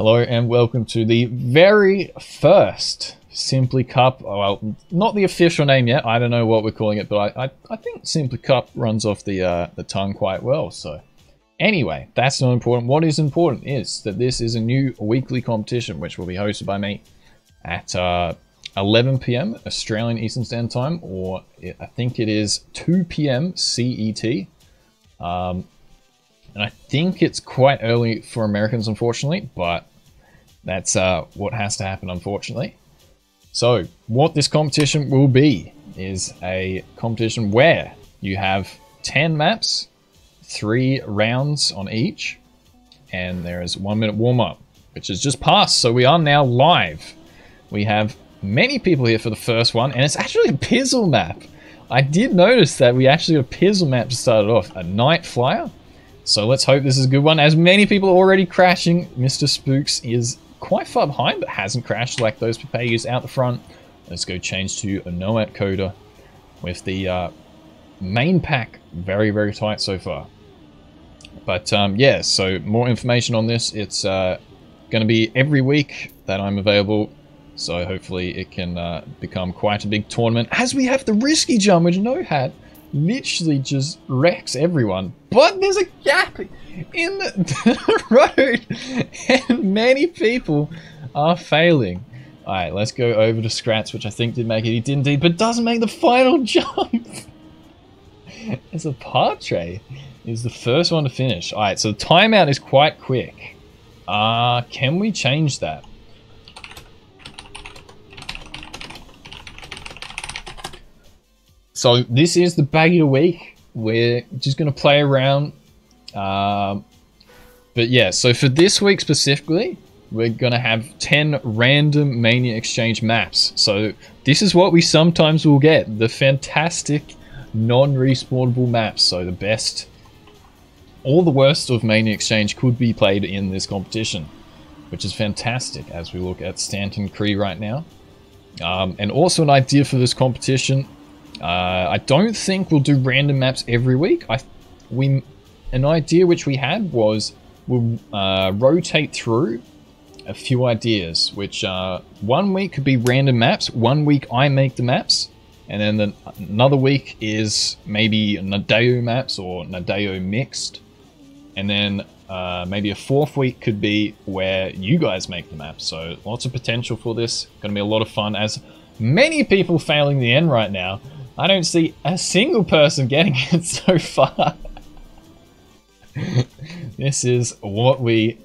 Hello and welcome to the very first Simply Cup. Well, not the official name yet. I don't know what we're calling it, but I think Simply Cup runs off the tongue quite well. So anyway, that's not important. What is important is that this is a new weekly competition which will be hosted by me at 11 PM Australian Eastern Standard Time, or I think it is 2 PM CET. And I think it's quite early for Americans, unfortunately, but that's what has to happen, unfortunately. So what this competition will be is a competition where you have 10 maps, 3 rounds on each, and there is 1 minute warm-up, which has just passed, so we are now live. We have many people here for the first one, and it's actually a Pizzle map. I did notice that we actually got a Pizzle map to start it off, a Night Flyer. So let's hope this is a good one. As many people are already crashing, Mr. Spooks is quite far behind, but hasn't crashed like those Papayas out the front. Let's go change to a Noat Coda with the main pack very, very tight so far. But yeah, so more information on this. It's going to be every week that I'm available. So hopefully it can become quite a big tournament. As we have the risky jump, which No Hat literally just wrecks everyone. But there's a gap in the road and many people are failing. Alright, let's go over to Scratch, which I think did make it. He did indeed, but doesn't make the final jump. As a Partray is the first one to finish. Alright, so the timeout is quite quick. Can we change that? So this is the baggy of the week. We're just going to play around. But yeah, so for this week specifically, we're going to have 10 random Mania Exchange maps. So this is what we sometimes will get. The fantastic non-respawnable maps. So the best, all the worst of Mania Exchange could be played in this competition, which is fantastic as we look at Stanton Cree right now. And also an idea for this competition. I don't think we'll do random maps every week. An idea which we had was we'll rotate through a few ideas, which 1 week could be random maps, 1 week I make the maps, and then another week is maybe Nadeo maps or Nadeo mixed, and then maybe a 4th week could be where you guys make the maps. So lots of potential for this. Going to be a lot of fun, as many people failing the end right now. I don't see a single person getting it so far. This is what we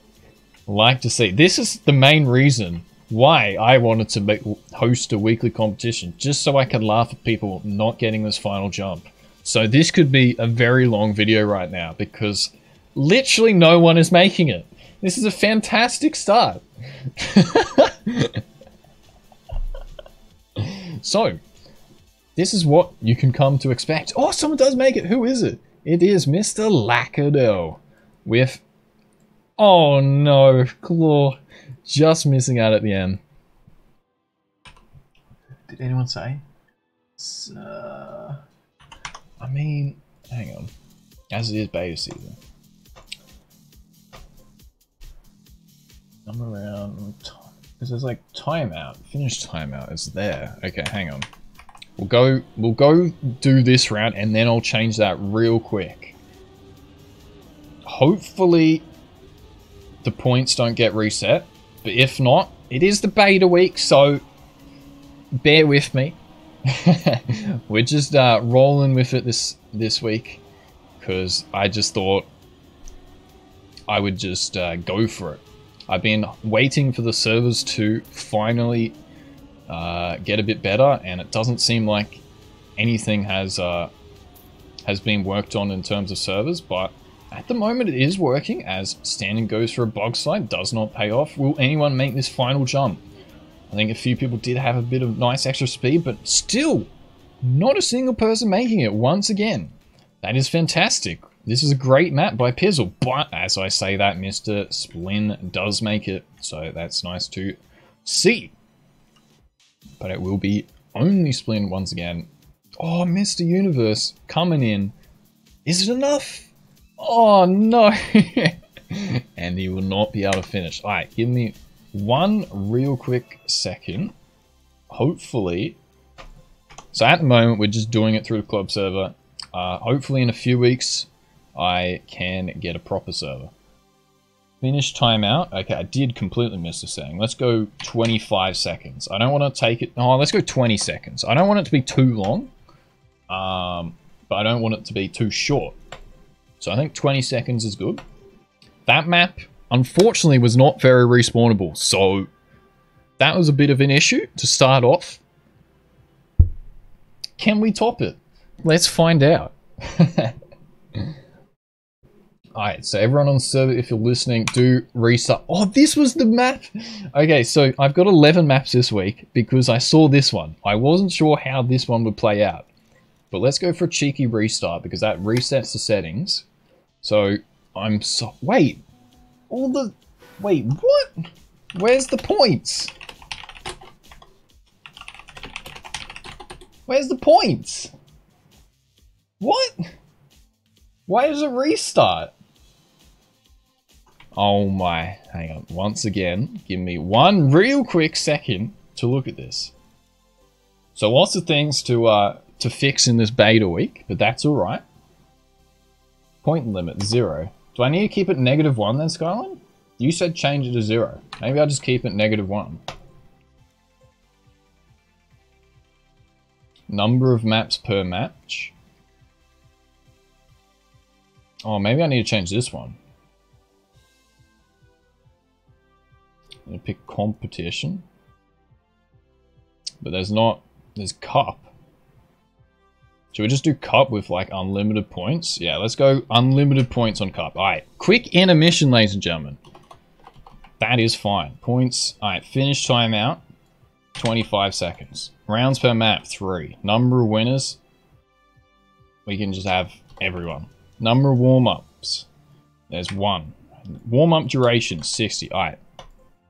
like to see. This is the main reason why I wanted to host a weekly competition, just so I could laugh at people not getting this final jump. So this could be a very long video right now, because literally no one is making it. This is a fantastic start. So this is what you can come to expect. Oh, someone does make it. Who is it? It is Mr. Lackadell with... Oh no, Claw. Just missing out at the end. Did anyone say? I mean, hang on. As it is beta season. I'm around... Because there's like timeout. Finish timeout is there. Okay, hang on. We'll go do this round, and then I'll change that real quick. Hopefully the points don't get reset, but if not, it is the beta week, so bear with me. We're just rolling with it this week, because I just thought I would just go for it. I've been waiting for the servers to finally get a bit better, and it doesn't seem like anything has been worked on in terms of servers, but at the moment it is working, as standing goes for a bog slide, does not pay off. Will anyone make this final jump? I think a few people did have a bit of nice extra speed, but still not a single person making it once again. That is fantastic. This is a great map by Pizzle, but as I say that, Mr. Splin does make it, so that's nice to see. But it will be only Splin once again. Oh, Mr. Universe coming in. Is it enough? Oh no. and he will not be able to finish. Alright, give me one real quick second. Hopefully. So at the moment, we're just doing it through the club server. Hopefully in a few weeks, I can get a proper server. Finish timeout. Okay, I did completely miss the setting. Let's go 25 seconds. I don't want to take it... Oh, let's go 20 seconds. I don't want it to be too long. But I don't want it to be too short. So I think 20 seconds is good. That map, unfortunately, was not very respawnable. So that was a bit of an issue to start off. Can we top it? Let's find out. Alright, so everyone on the server, if you're listening, do restart. Oh, this was the map! Okay, so I've got 11 maps this week because I saw this one. I wasn't sure how this one would play out. But let's go for a cheeky restart because that resets the settings. So, wait! Wait, what? Where's the points? Where's the points? What? Why does it restart? Oh my, hang on. Once again, give me one real quick second to look at this. So lots of things to fix in this beta week, but that's alright. Point limit, 0. Do I need to keep it -1 then, Skyline? You said change it to 0. Maybe I'll just keep it -1. Number of maps per match. Oh, maybe I need to change this one. I'm gonna pick competition. But there's cup. Should we just do cup with like unlimited points? Yeah, let's go unlimited points on cup. Alright, quick intermission, ladies and gentlemen. That is fine. Points, alright, finish timeout, 25 seconds. Rounds per map, 3. Number of winners, we can just have everyone. Number of warm-ups, there's 1. Warm-up duration, 60. Alright,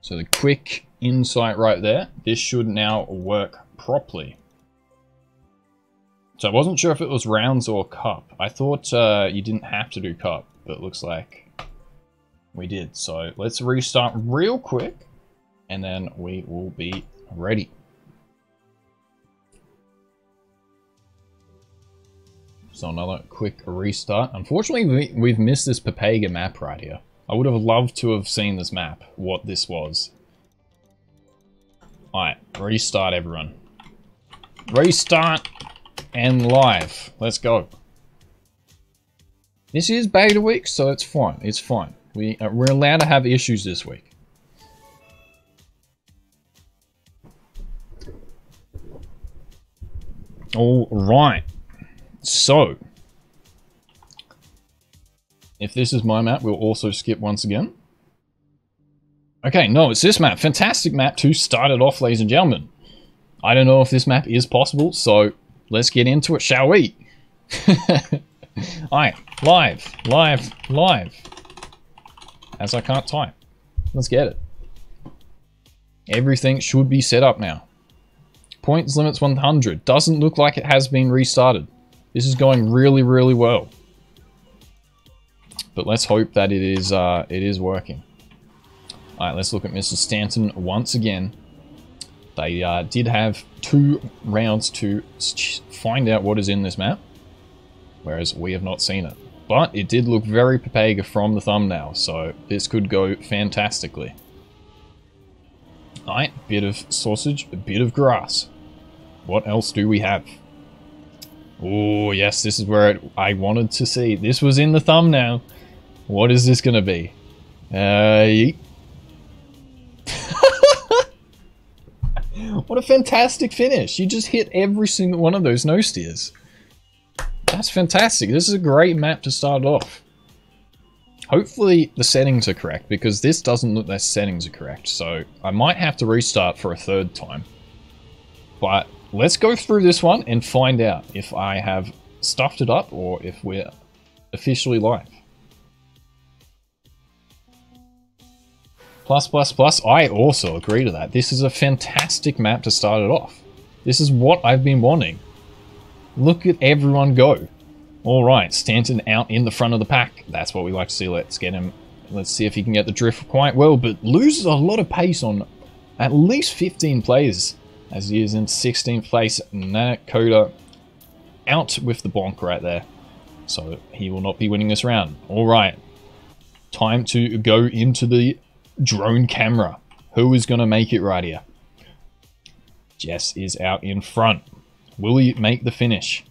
so the quick insight right there. This should now work properly. So I wasn't sure if it was rounds or cup. I thought you didn't have to do cup, but it looks like we did. So let's restart real quick, and then we will be ready. So another quick restart. Unfortunately, we've missed this Papega map right here. I would have loved to have seen this map, what this was. Alright, restart everyone. Restart and live. Let's go. This is beta week, so it's fine. It's fine. We're allowed to have issues this week. Alright. So, if this is my map, we'll also skip once again. Okay, no, it's this map. Fantastic map to start it off, ladies and gentlemen. I don't know if this map is possible, so let's get into it, shall we? Alright, live. As I can't type. Let's get it. Everything should be set up now. Points limits 100. Doesn't look like it has been restarted. This is going really, really well. But let's hope that it is working. Alright, let's look at Mr. Stanton once again. They did have 2 rounds to find out what is in this map, whereas we have not seen it. But it did look very Papega from the thumbnail, so this could go fantastically. Alright, bit of sausage, a bit of grass. What else do we have? Oh, yes, this is where I wanted to see. This was in the thumbnail. What is this going to be? What a fantastic finish. You just hit every single one of those no steers. That's fantastic. This is a great map to start off. Hopefully the settings are correct, because this doesn't look like settings are correct. So I might have to restart for a 3rd time. But let's go through this one and find out if I have stuffed it up or if we're officially live. Plus, I also agree to that. This is a fantastic map to start it off. This is what I've been wanting. Look at everyone go. Alright, Stanton out in the front of the pack. That's what we like to see. Let's get him Let's see if he can get the drift quite well, but loses a lot of pace on at least 15 players as he is in 16th place. Nakoda out with the bonk right there. So he will not be winning this round. Alright. Time to go into the drone camera. Who is going to make it right here? Jess is out in front. Will he make the finish?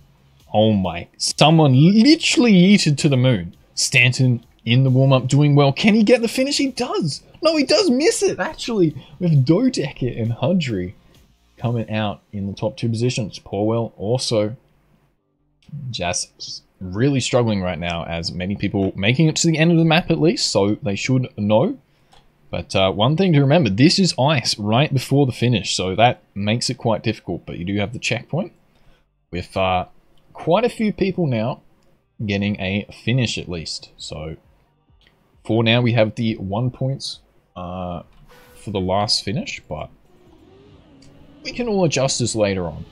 Oh my. Someone literally yeeted to the moon. Stanton in the warm-up doing well. Can he get the finish? He does. No, he does miss it, actually. With Dodecker and Hudry coming out in the top 2 positions. Porwell also. Jess really struggling right now, as many people making it to the end of the map at least, so they should know. But one thing to remember, this is ice right before the finish, so that makes it quite difficult. But you do have the checkpoint with quite a few people now getting a finish at least. So for now we have the 1 points for the last finish, but we can all adjust this later on.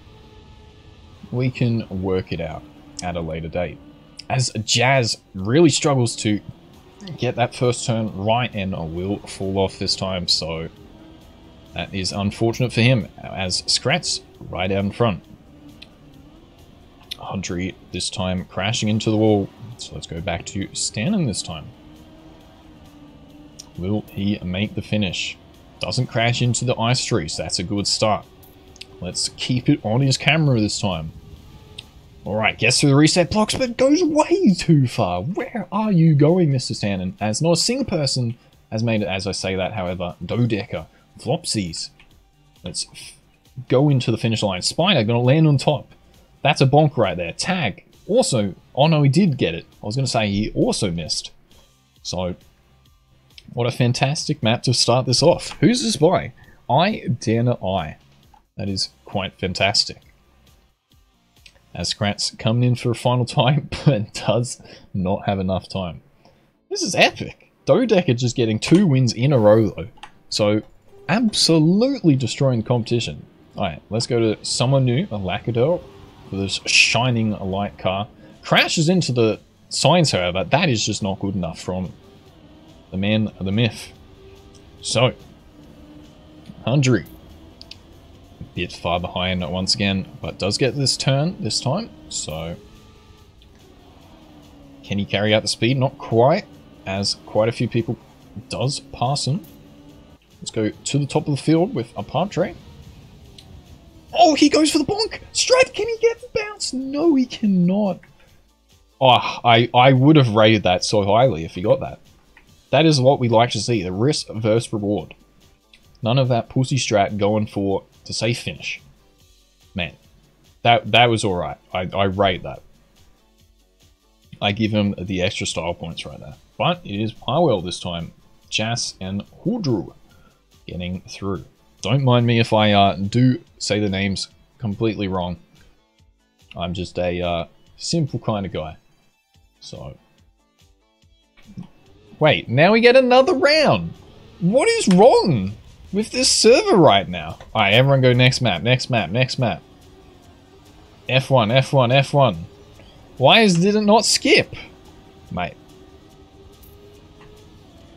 We can work it out at a later date. As Jazz really struggles to get that first turn right and will fall off this time, so that is unfortunate for him, as Scratz right out in front. Hudry this time crashing into the wall, so let's go back to Stanton this time. Will he make the finish? Doesn't crash into the ice tree, so that's a good start. Let's keep it on his camera this time. Alright, gets through the reset blocks, but goes way too far. Where are you going, Mr. Stanton? As not a single person has made it as I say that, however. Dodecker, Flopsies. Let's go into the finish line. Spider gonna land on top. That's a bonk right there. Tag, also, oh no, he did get it. I was gonna say he also missed. So, what a fantastic map to start this off. Who's this by? I. That is quite fantastic. As Scratz coming in for a final time, but does not have enough time. This is epic. Dodecker just getting 2 wins in a row though. So, absolutely destroying the competition. Alright, let's go to someone new, a Lacador, for this shining light car. Crashes into the signs, however. That is just not good enough from the man of the myth. So, Hudry. Bit far behind once again, but does get this turn this time, so can he carry out the speed? Not quite, as quite a few people does pass him. Let's go to the top of the field with a Padre. Oh, he goes for the bonk! Straight, can he get the bounce? No, he cannot. Oh, I would have rated that so highly if he got that. That is what we like to see, the risk versus reward. None of that pussy strat going for to say finish. Man, that was alright. I rate that. I give him the extra style points right there. But it is Powell this time. Jas and Hudru getting through. Don't mind me if I do say the names completely wrong. I'm just a simple kind of guy. So, wait, now we get another round. What is wrong with this server right now? Alright, everyone go next map, next map, next map. F1, F1, F1. Why did it not skip? Mate.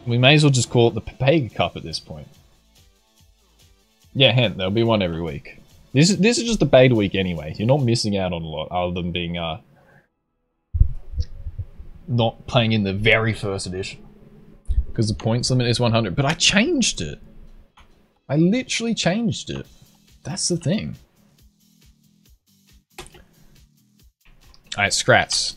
We may as well just call it the Papega Cup at this point. Yeah, hint, there'll be one every week. This is just a beta week anyway. You're not missing out on a lot other than being not playing in the very first edition. Because the points limit is 100. But I changed it. I literally changed it. That's the thing. Alright, Scratz.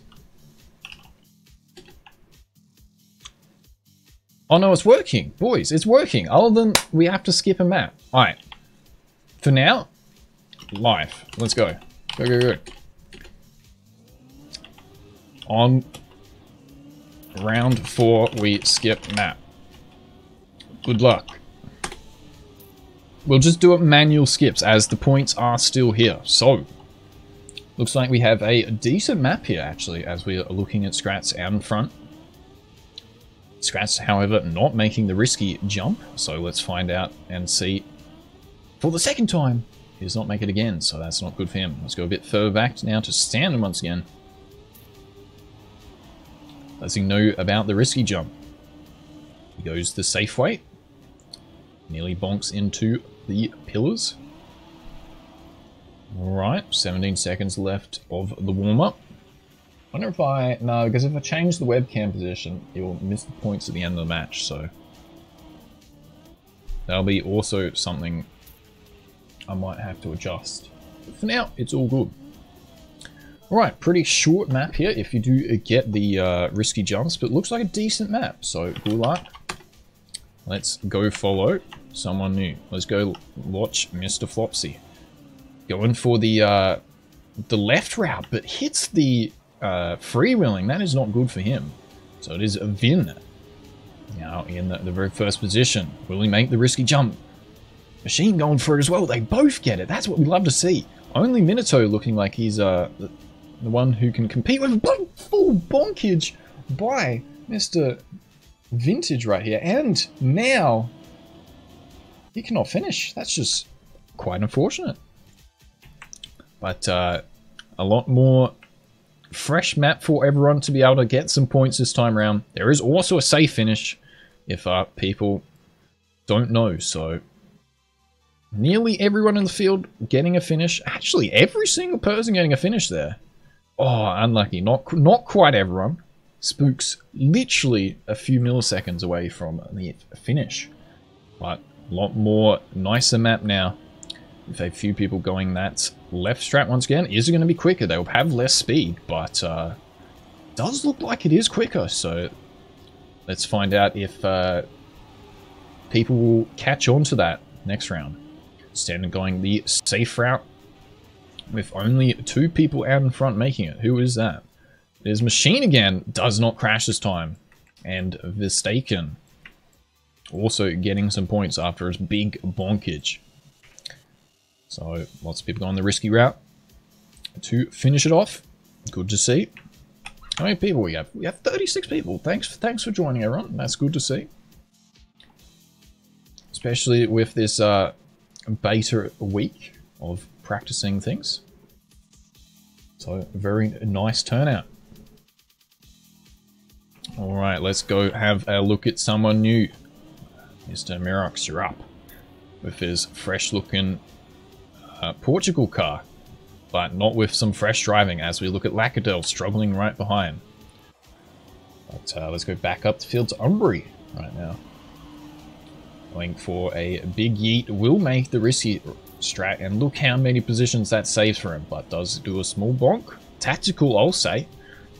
Oh no, it's working. Boys, it's working. Other than we have to skip a map. Alright. For now, live. Let's go. Go, go, go. On round 4, we skip map. Good luck. We'll just do it manual skips as the points are still here. So, looks like we have a decent map here actually as we are looking at Scratz out in front. Scratz, however, not making the risky jump. So let's find out and see. For the second time, he does not make it again, so that's not good for him. Let's go a bit further back now to Stanton once again. Let's know about the risky jump. He goes the safe way. Nearly bonks into the pillars. Alright, 17 seconds left of the warm-up. Wonder if no, because if I change the webcam position, it will miss the points at the end of the match, so that'll be also something I might have to adjust. But for now, it's all good. Alright, pretty short map here if you do get the risky jumps, but looks like a decent map, so good luck. Let's go follow someone new. Let's go watch Mr. Flopsy. Going for the left route, but hits the freewheeling. That is not good for him. So it is Vin now in the very first position. Will he make the risky jump? Machine going for it as well. They both get it. That's what we love to see. Only Minato looking like he's the one who can compete with full bonkage by Mr. Vintage right here. And now he cannot finish. That's just quite unfortunate. But a lot more fresh map for everyone to be able to get some points this time around. There is also a safe finish if people don't know. So nearly everyone in the field getting a finish. Actually, every single person getting a finish there. Oh, unlucky. Not quite everyone. Spook's literally a few milliseconds away from the finish. But a lot more nicer map now. With a few people going that left strat once again. Is it going to be quicker? They'll have less speed, but does look like it is quicker. So let's find out if people will catch on to that next round. Standard going the safe route with only 2 people out in front making it. Who is that? There's Machine again. Does not crash this time. And Vistaken also getting some points after his big bonkage. So lots of people going the risky route to finish it off. Good to see. How many people we have? We have 36 people. Thanks for joining, everyone. That's good to see. Especially with this beta week of practicing things. So very nice turnout. Alright, let's go have a look at someone new. Mr. Mirox, you're up. With his fresh looking Portugal car. But not with some fresh driving as we look at Lacadel struggling right behind. But let's go back up the field to Umbri right now. Going for a big yeet. Will make the risky strat, and look how many positions that saves for him, but does do a small bonk. Tactical, I'll say.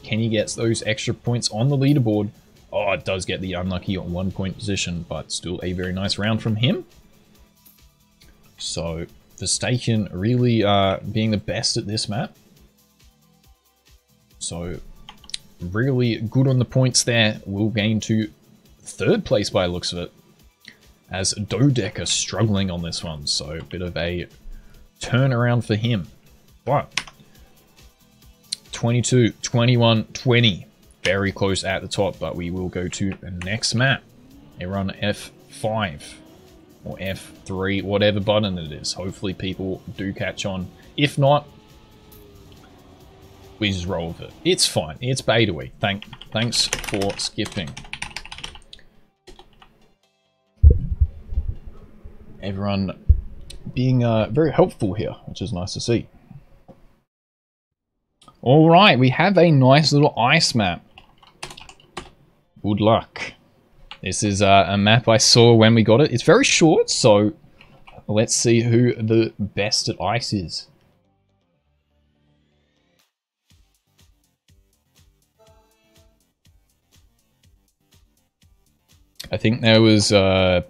Can he get those extra points on the leaderboard? Oh, it does get the unlucky 1 point position, but still a very nice round from him. So, Verstaken really being the best at this map. So, really good on the points there. Will gain to 3rd place by the looks of it. As Dodecker struggling on this one, so a bit of a turnaround for him. But 22, 21, 20. Very close at the top, but we will go to the next map. Everyone F5 or F3, whatever button it is. Hopefully people do catch on. If not, we just roll with it. It's fine. It's beta week. Thanks for skipping. Everyone being very helpful here, which is nice to see. Alright, we have a nice little ice map. Good luck. This is a map I saw when we got it. It's very short, so let's see who the best at ice is. I think there was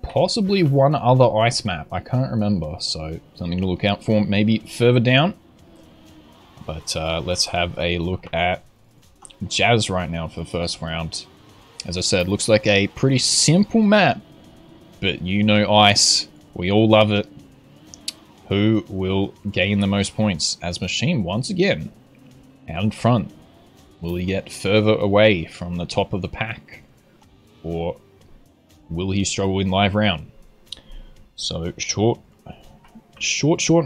possibly one other ice map. I can't remember, so something to look out for maybe further down. But let's have a look at Jazz right now for the first round. As I said, looks like a pretty simple map, but you know ice. We all love it. Who will gain the most points? As Machine once again out in front. Will he get further away from the top of the pack? Or will he struggle in live round? So short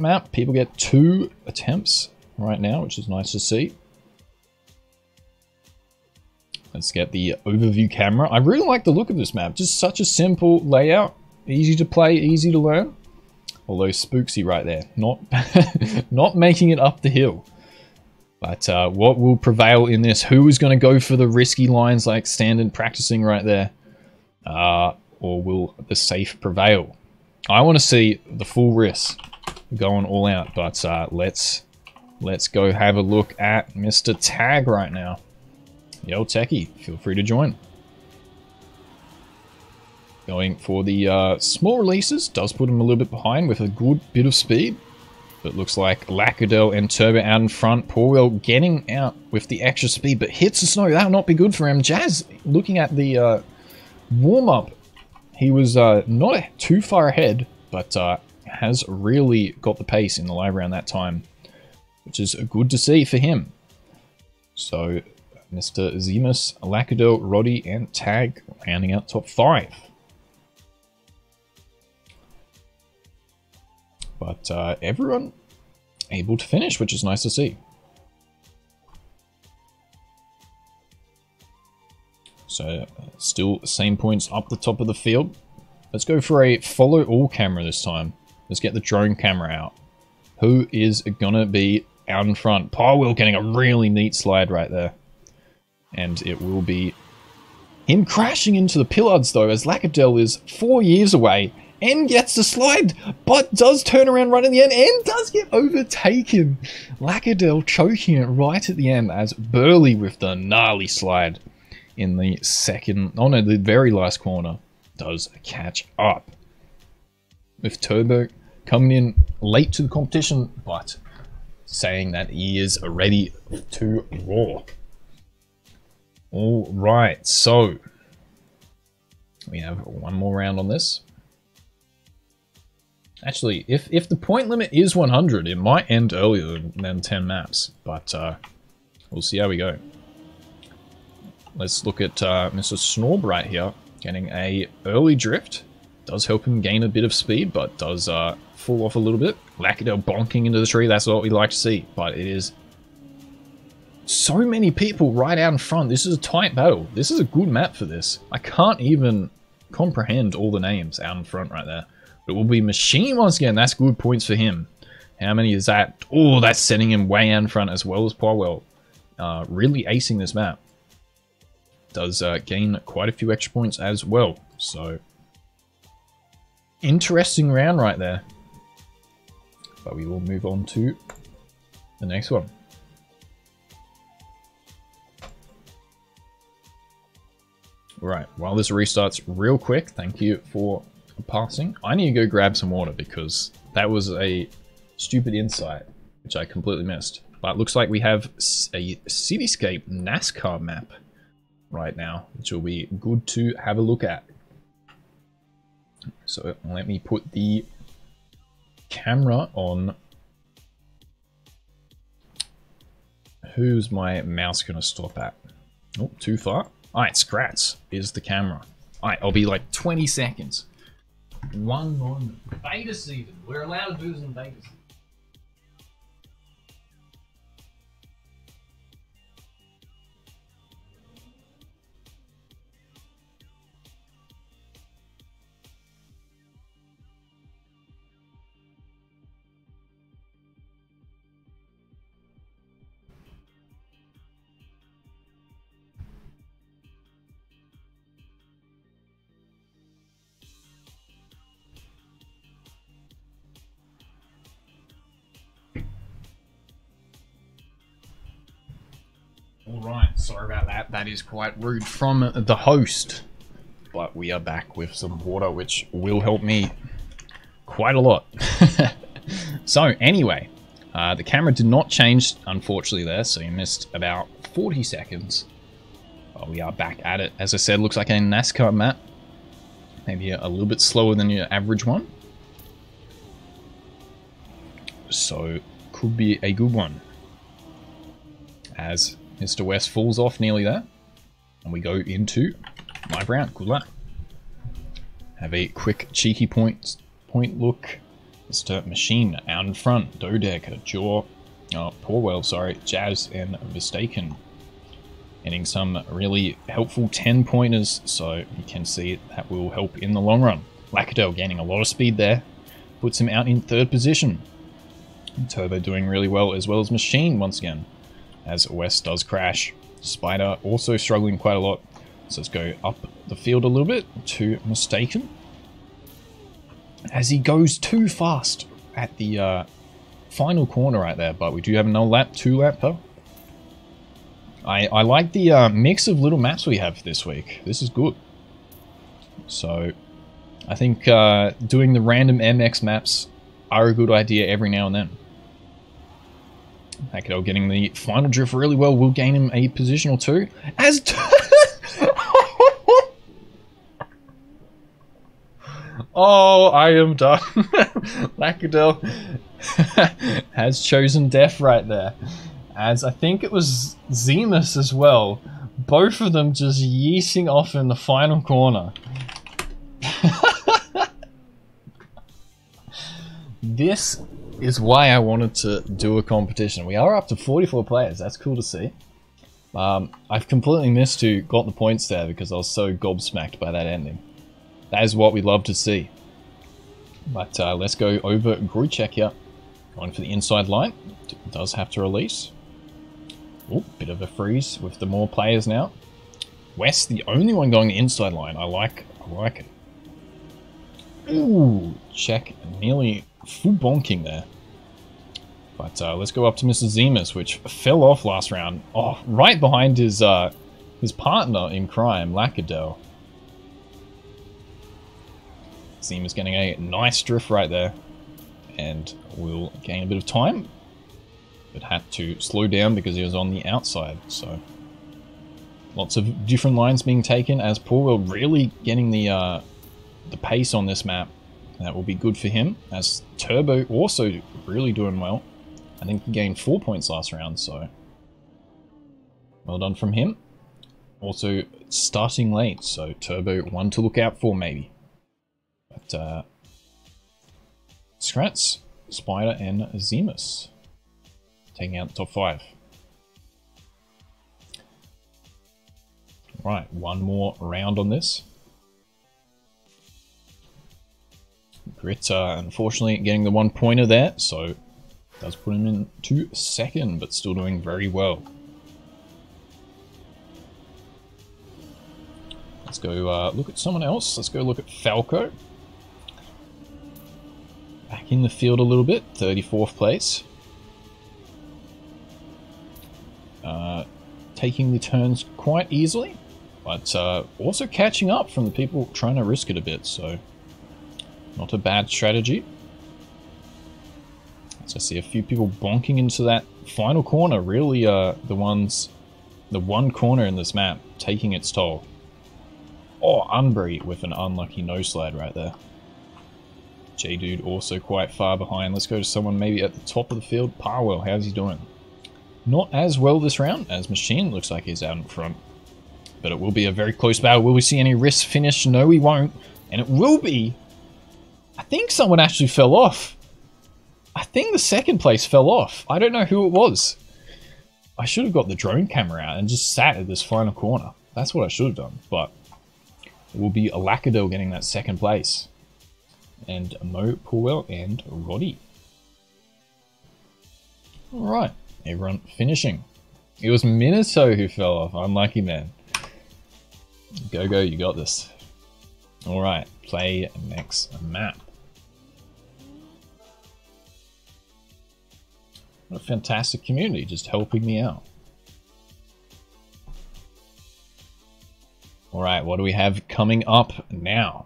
map. People get 2 attempts right now, which is nice to see. Let's get the overview camera. I really like the look of this map. Just such a simple layout. Easy to play, easy to learn. Although spooksy right there. Not, not making it up the hill. But what will prevail in this? Who is going to go for the risky lines like standard practicing right there? Or will the safe prevail? I want to see the full risk going all out. But let's go have a look at Mr. Tag right now. Yo, Techie, feel free to join. Going for the small releases. Does put him a little bit behind with a good bit of speed. But looks like Lackadel and Turbo out in front. Porwell getting out with the extra speed, but hits the snow. That'll not be good for him. Jazz, looking at the warm-up, he was not too far ahead, but has really got the pace in the live round that time, which is good to see for him. So, Mr. Zemus, Lackadel, Roddy, and Tag rounding out top 5. But everyone able to finish, which is nice to see. So still same points up the top of the field. Let's go for a follow all camera this time. Let's get the drone camera out. Who is gonna be out in front? Parwell getting a really neat slide right there. And it will be him crashing into the pillars though, as Lackadel is 4 years away. And gets the slide, but does turn around right in the end and does get overtaken. Lackadel choking it right at the end as Burley with the gnarly slide in the the very last corner does catch up. With Turbo coming in late to the competition, but saying that he is ready to roar. All right, so we have one more round on this. Actually, if the point limit is 100, it might end earlier than 10 maps, but we'll see how we go. Let's look at Mr. Snorb right here, getting a early drift. Does help him gain a bit of speed, but does fall off a little bit. Lackadel bonking into the tree, that's what we like to see, but it is so many people right out in front. This is a tight battle. This is a good map for this. I can't even comprehend all the names out in front right there. It will be Machine once again. That's good points for him. How many is that? Oh, that's setting him way out in front as well as Parwell. Really acing this map. Does gain quite a few extra points as well. So, interesting round right there. But we will move on to the next one. Right, while this restarts real quick, thank you for passing. I need to go grab some water because that was a stupid insight, which I completely missed. But it looks like we have a Cityscape NASCAR map right now, which will be good to have a look at. So let me put the camera on. Who's my mouse going to stop at? Oh, too far. Alright, Scratz is the camera. Alright, I'll be like 20 seconds. One moment. Beta season. We're allowed to do this in beta season. Alright, sorry about that. That is quite rude from the host. But we are back with some water, which will help me quite a lot. So, anyway, the camera did not change, unfortunately, there, so you missed about 40 seconds. But we are back at it. As I said, looks like a NASCAR map. Maybe a little bit slower than your average one. So, could be a good one. As Mr. West falls off nearly there. And we go into live round. Good luck. Have a quick cheeky point look. Mr. Machine out in front. Dodeck, Jaw, Porwell, sorry, Jazz, and Mistaken. Getting some really helpful 10-pointers, so you can see that will help in the long run. Lackadale gaining a lot of speed there, puts him out in 3rd position. Turbo doing really well as Machine once again, as West does crash. Spider also struggling quite a lot, so let's go up the field a little bit to Mistaken. As he goes too fast at the final corner right there, but we do have another lap, 2 lap though. I like the mix of little maps we have this week. This is good. So, I think doing the random MX maps are a good idea every now and then. Hackadell getting the final drift really well. We'll gain him a position or 2. As oh, I am done. Lackadell has chosen death right there. As I think it was Zemus as well. Both of them just yeeting off in the final corner. This is why I wanted to do a competition. We are up to 44 players. That's cool to see. I've completely missed who got the points there because I was so gobsmacked by that ending. That is what we love to see. But let's go over group check here. Going for the inside line. Does have to release. Oh, bit of a freeze with the more players now. West, the only one going the inside line. I like it. Ooh, check nearly full bonking there. But let's go up to Mr. Zemus, which fell off last round. Oh, right behind his partner in crime, Lackadell. Zemus getting a nice drift right there. And we'll gain a bit of time. But had to slow down because he was on the outside, so... Lots of different lines being taken as Paul really getting the pace on this map. That will be good for him, as Turbo also really doing well. I think he gained 4 points last round, so... Well done from him. Also, starting late, so Turbo one to look out for, maybe. But, Scratz, Spider, and Zemus taking out the top 5. Right, one more round on this. Grit, unfortunately, getting the 1 pointer there, so does put him into 2nd, but still doing very well. Let's go look at someone else. Let's go look at Falco. Back in the field a little bit, 34th place. Taking the turns quite easily, but also catching up from the people trying to risk it a bit, so not a bad strategy. So I see a few people bonking into that final corner, really the one corner in this map taking its toll. Oh, Unbury with an unlucky no slide right there. J-Dude also quite far behind. Let's go to someone maybe at the top of the field. Parwell, how's he doing? Not as well this round, as Machine looks like he's out in front. But it will be a very close battle. Will we see any wrist finish? No, we won't. And it will be... I think someone actually fell off. I think the 2nd place fell off. I don't know who it was. I should have got the drone camera out and just sat at this final corner. That's what I should have done. But it will be Lackadell getting that 2nd place. And Mo, Paulwell, and Roddy. Alright. Everyone finishing. It was Minato who fell off. Unlucky man. Go, you got this. Alright, play next map. What a fantastic community, just helping me out. Alright, what do we have coming up now?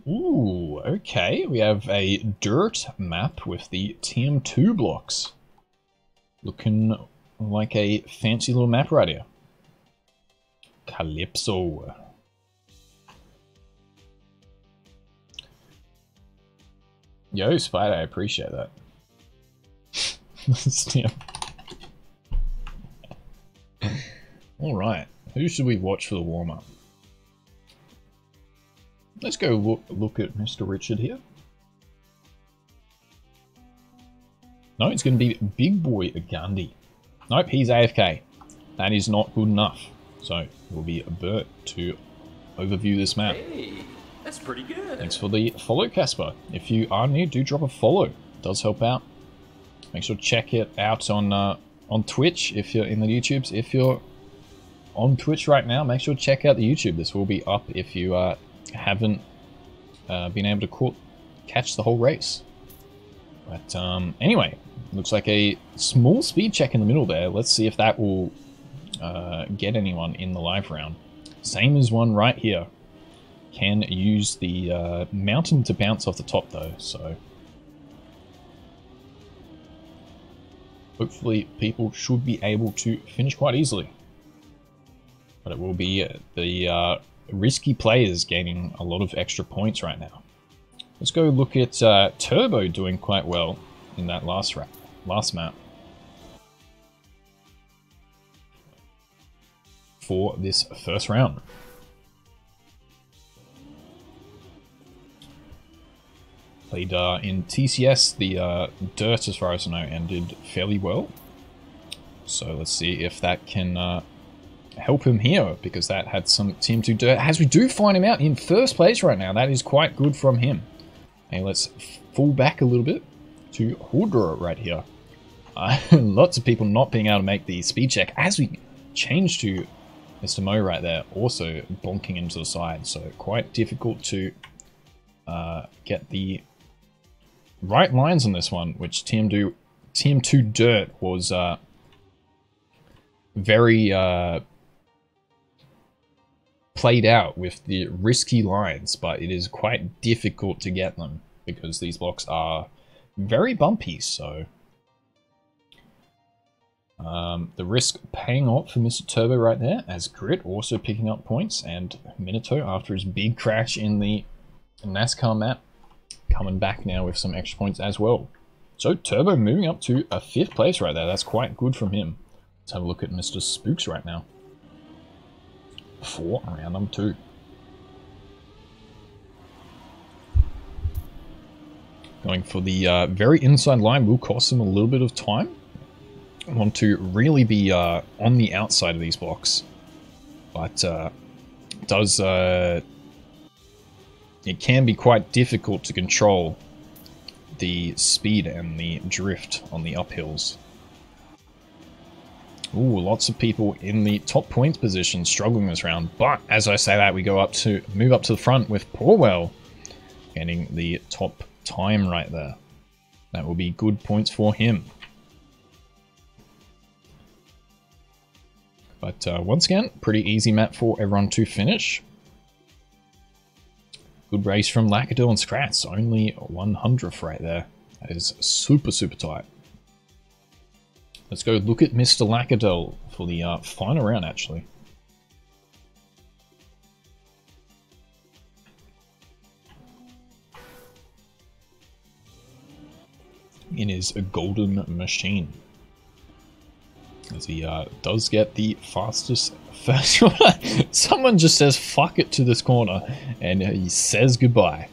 Ooh, okay. We have a dirt map with the TM2 blocks. Looking like a fancy little map right here. Calypso. Yo, Spider, I appreciate that. Alright, who should we watch for the warm-up? Let's go look at Mr. Richard here. No, it's going to be Big Boy Gandhi. Nope, he's AFK. That is not good enough. So, it will be Bert to overview this map. Hey, that's pretty good. Thanks for the follow, Casper. If you are new, do drop a follow. It does help out. Make sure to check it out on Twitch if you're in the YouTubes. If you're on Twitch right now, make sure to check out the YouTube. This will be up if you haven't been able to catch the whole race. But anyway, looks like a small speed check in the middle there. Let's see if that will get anyone in the live round. Same as one right here. Can use the mountain to bounce off the top though, so hopefully people should be able to finish quite easily. But it will be the risky players gaining a lot of extra points right now. Let's go look at Turbo doing quite well in that last map. For this first round. Played in TCS, the Dirt as far as I know, and did fairly well. So let's see if that can help him here, because that had some Team 2 Dirt, as we do find him out in first place right now. That is quite good from him. Okay, let's fall back a little bit to Hordra right here. Lots of people not being able to make the speed check as we change to Mr. Mo right there, also bonking into the side. So quite difficult to get the right lines on this one, which Team 2 Dirt was very played out with the risky lines, but it is quite difficult to get them because these blocks are very bumpy. So the risk paying off for Mr. Turbo right there, as Grit also picking up points, and Minato after his big crash in the NASCAR map coming back now with some extra points as well. So Turbo moving up to a 5th place right there. That's quite good from him. Let's have a look at Mr. Spooks right now. For round number 2. Going for the very inside line will cost him a little bit of time. I want to really be on the outside of these blocks. But it can be quite difficult to control the speed and the drift on the uphills. Ooh, lots of people in the top points position struggling this round. But as I say that, we move up to the front with Porwell getting the top time right there. That will be good points for him. But once again, pretty easy map for everyone to finish. Good race from Lackadil and Scratz, only 100th right there. That is super, super tight. Let's go look at Mr. Lackadil for the final round, actually. In his golden machine. As he does get the fastest first one. Someone just says fuck it to this corner and he says goodbye.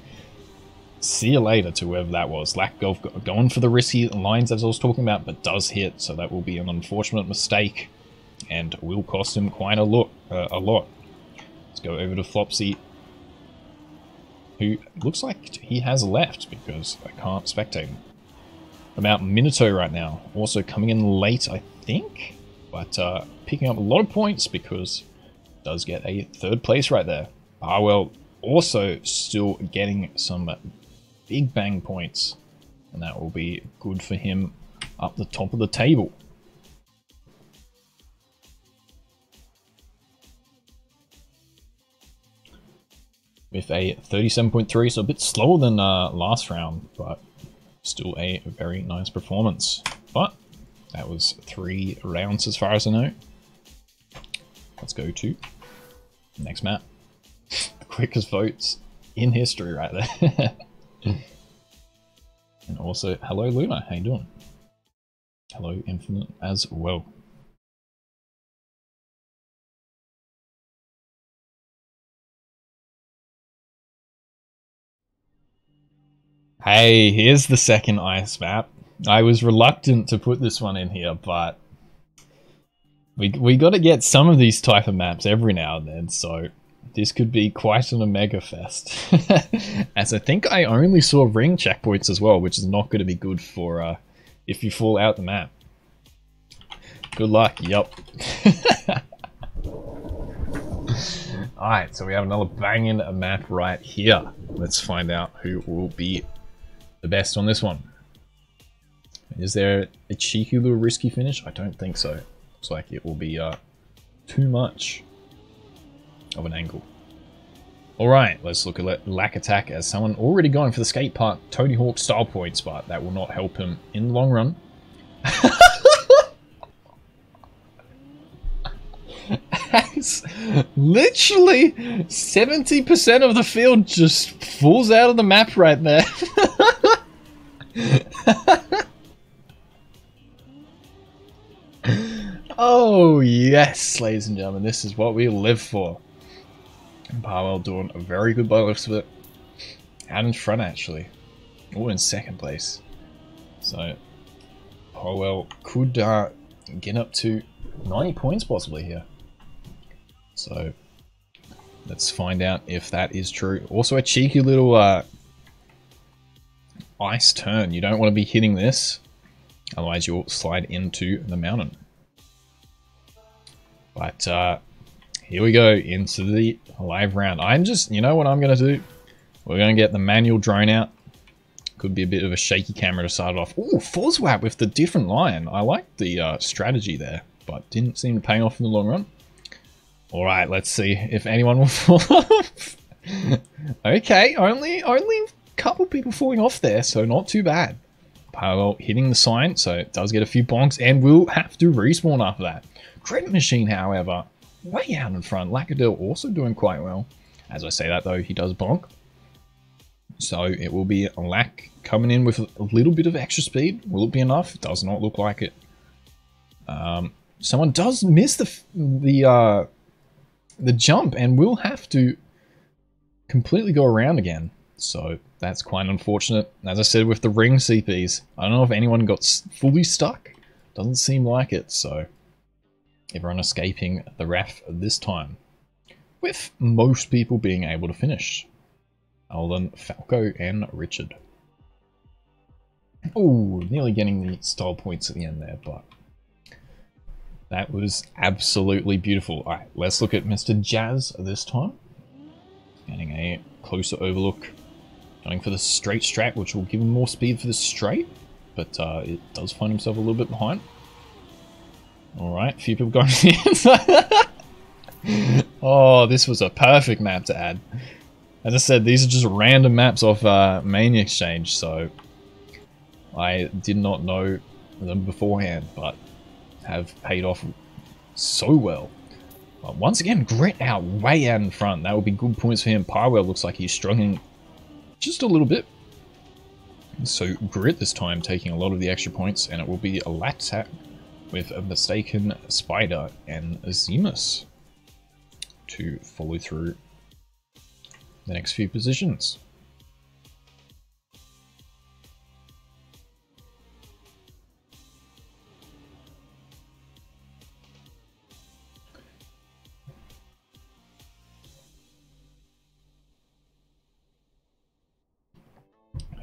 See you later to whoever that was. Lackadil going for the risky lines as I was talking about, but does hit, so that will be an unfortunate mistake and will cost him quite a lot. Let's go over to Flopsy, who looks like he has left because I can't spectate him. About Minato right now, also coming in late, I think, but picking up a lot of points because it does get a 3rd place right there. Barwell also still getting some big bang points, and that will be good for him up the top of the table. With a 37.3, so a bit slower than last round, but still a very nice performance. But that was 3 rounds as far as I know. Let's go to the next map. The quickest votes in history right there. And also, hello Luna, how you doing? Hello Infinite as well. Hey, here's the second ice map. I was reluctant to put this one in here, but we got to get some of these type of maps every now and then, so this could be quite an Omega Fest. As I think I only saw ring checkpoints as well, which is not going to be good for if you fall out the map. Good luck, yup. Alright, so we have another banging map right here. Let's find out who will be the best on this one. Is there a cheeky little risky finish? I don't think so. Looks like it will be too much of an angle. Alright, let's look at Lack Attack as someone already going for the skate park Tony Hawk style points, but that will not help him in the long run. As literally 70% of the field just falls out of the map right there. Oh yes, ladies and gentlemen, this is what we live for. And Powell doing a very good by the looks of it. Out in front actually. Or in second place. So Powell could get up to 90 points possibly here. So let's find out if that is true. Also a cheeky little ice turn. You don't want to be hitting this, otherwise you'll slide into the mountain. But here we go into the live round. You know what I'm going to do? We're going to get the manual drone out. Could be a bit of a shaky camera to start off. Ooh, Foswap with the different line. I like the strategy there, but didn't seem to pay off in the long run. Alright, let's see if anyone will fall off. Okay, only a couple people falling off there, so not too bad. Parallel hitting the sign, so it does get a few bonks, and will have to respawn after that. Credit Machine, however, way out in front. Lackadil also doing quite well. As I say that though, he does bonk. So it will be a Lack coming in with a little bit of extra speed. Will it be enough? It does not look like it. Someone does miss the jump and will have to completely go around again. So that's quite unfortunate. As I said with the ring CPs, I don't know if anyone got fully stuck. Doesn't seem like it, so everyone escaping the ref this time. With most people being able to finish. Other than Falco and Richard. Oh, nearly getting the style points at the end there, but that was absolutely beautiful. Alright, let's look at Mr. Jazz this time. Getting a closer overlook. Going for the straight strat, which will give him more speed for the straight. But it does find himself a little bit behind. Alright, a few people going to the inside. Oh, this was a perfect map to add. As I said, these are just random maps off Mania Exchange, so I did not know them beforehand, but have paid off so well. But once again, Grit out, way out in front. That would be good points for him. Pywell looks like he's struggling just a little bit. So Grit this time taking a lot of the extra points, and it will be a lat attack with a mistaken Spider and Zemus to follow through the next few positions.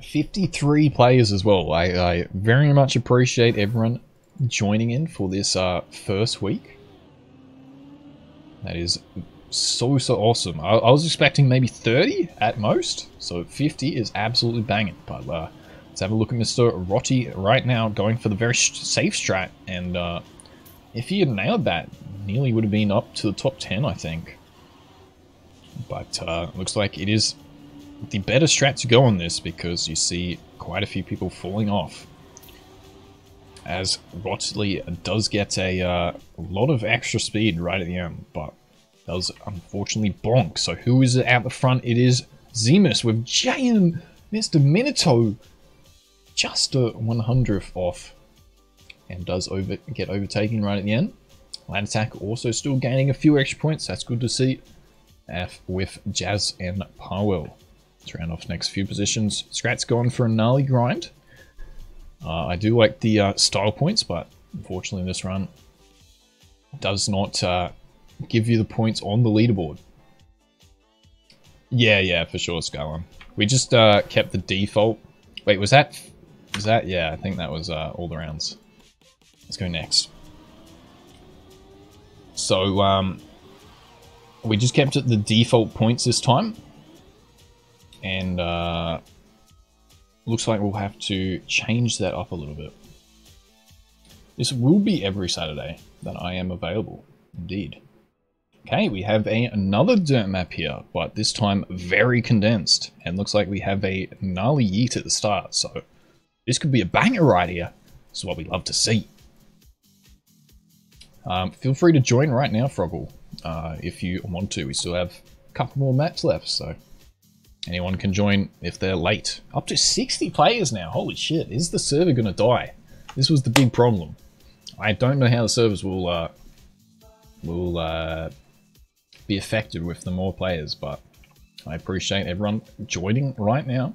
$53 players as well. I very much appreciate everyone joining in for this first week. That is so awesome. I was expecting maybe 30 at most, so 50 is absolutely banging. But let's have a look at Mr. Rotti right now, going for the very safe strat, and if he had nailed that, nearly would have been up to the top 10, I think. But looks like it is the better strat to go on this, because you see quite a few people falling off. As Rotti does get a lot of extra speed right at the end, but does unfortunately bonk. So who is out the front? It is Zemus with Jay and Mr. Minato just a 100th off, and does get overtaken right at the end. Land attack also still gaining a few extra points. That's good to see. With Jazz and Powell. Let's round off the next few positions. Scrat's gone for a gnarly grind. I do like the style points, but unfortunately this run does not give you the points on the leaderboard. Yeah, for sure, Skyline. We just kept the default. Wait, was that? Yeah, I think that was all the rounds. Let's go next. So, we just kept it the default points this time. And, looks like we'll have to change that up a little bit. This will be every Saturday that I am available, indeed. Okay, we have another dirt map here, but this time very condensed. And looks like we have a gnarly yeet at the start, so this could be a banger right here. This is what we love to see. Feel free to join right now, Froggle, if you want to. We still have a couple more maps left, so anyone can join if they're late. Up to 60 players now. Holy shit, is the server going to die? This was the big problem. I don't know how the servers will be affected with the more players, but I appreciate everyone joining right now.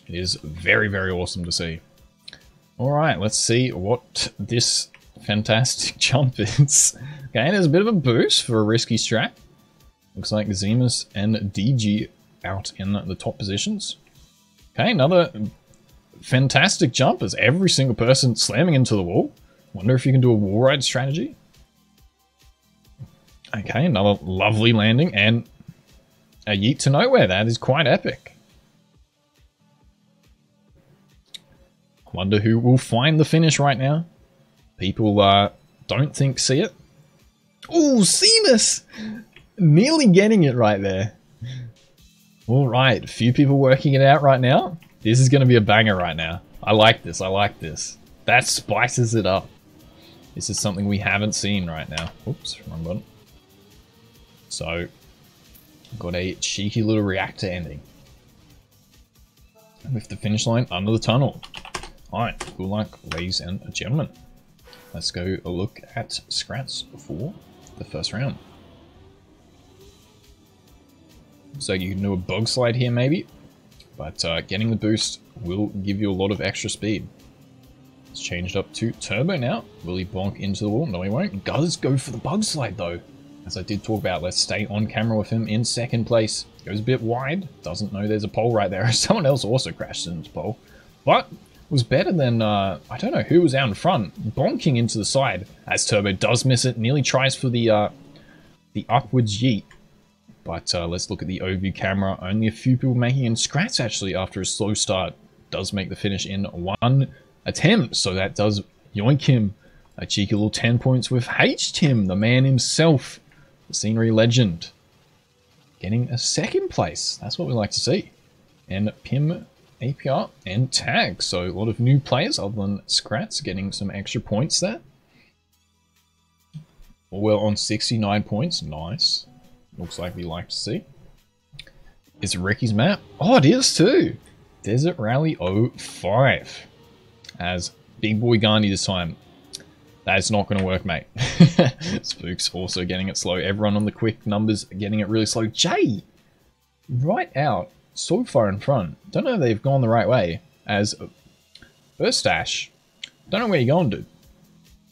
It is very, very awesome to see. Alright, let's see what this fantastic jump is. Okay, there's a bit of a boost for a risky strat. Looks like Zemus and DG out in the top positions. Okay, another fantastic jump as every single person slamming into the wall. Wonder if you can do a wall ride strategy. Okay, another lovely landing and a yeet to nowhere. That is quite epic. Wonder who will find the finish right now. People don't think see it. Oh, Zemus! Nearly getting it right there. Alright, a few people working it out right now. This is going to be a banger right now. I like this, I like this. That spices it up. This is something we haven't seen right now. Oops, wrong button. So, got a cheeky little reactor ending. With the finish line under the tunnel. Alright, good luck, ladies and gentlemen. Let's go a look at Scrats for the first round. So you can do a bug slide here maybe, but getting the boost will give you a lot of extra speed. It's changed up to turbo now. Will he bonk into the wall? No, he won't. He does go for the bug slide though. As I did talk about, let's stay on camera with him in second place. Goes a bit wide. Doesn't know there's a pole right there. Someone else also crashed into the pole. But was better than, I don't know who was out in front. Bonking into the side as Turbo does miss it. Nearly tries for the upwards yeet. But let's look at the overview camera. Only a few people making in Scrats actually after a slow start. Does make the finish in one attempt. So that does yoink him. A cheeky little 10 points with H-Tim, the man himself. The scenery legend. Getting a second place. That's what we like to see. And Pim, APR, and Tag. So a lot of new players other than Scrats getting some extra points there. Well on 69 points. Nice. Looks like we like to see. It's Ricky's map. Oh, it is too. Desert Rally 05. As Big Boy Gandhi this time. That's not going to work, mate. Spook's also getting it slow. Everyone on the quick numbers getting it really slow. Jay, right out, so far in front. Don't know if they've gone the right way. As First Dash, don't know where you're going, dude.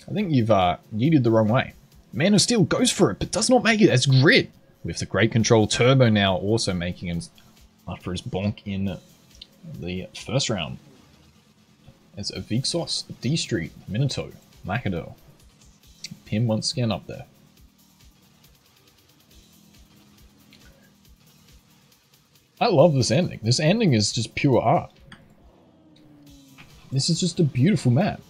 I think you've yeeted the wrong way. Man of Steel goes for it, but does not make it as Grit. With the great control, Turbo now also making him after his bonk in the first round. As a Vixos, D Street, Minato, Macador. Pim once again up there. I love this ending. This ending is just pure art. This is just a beautiful map.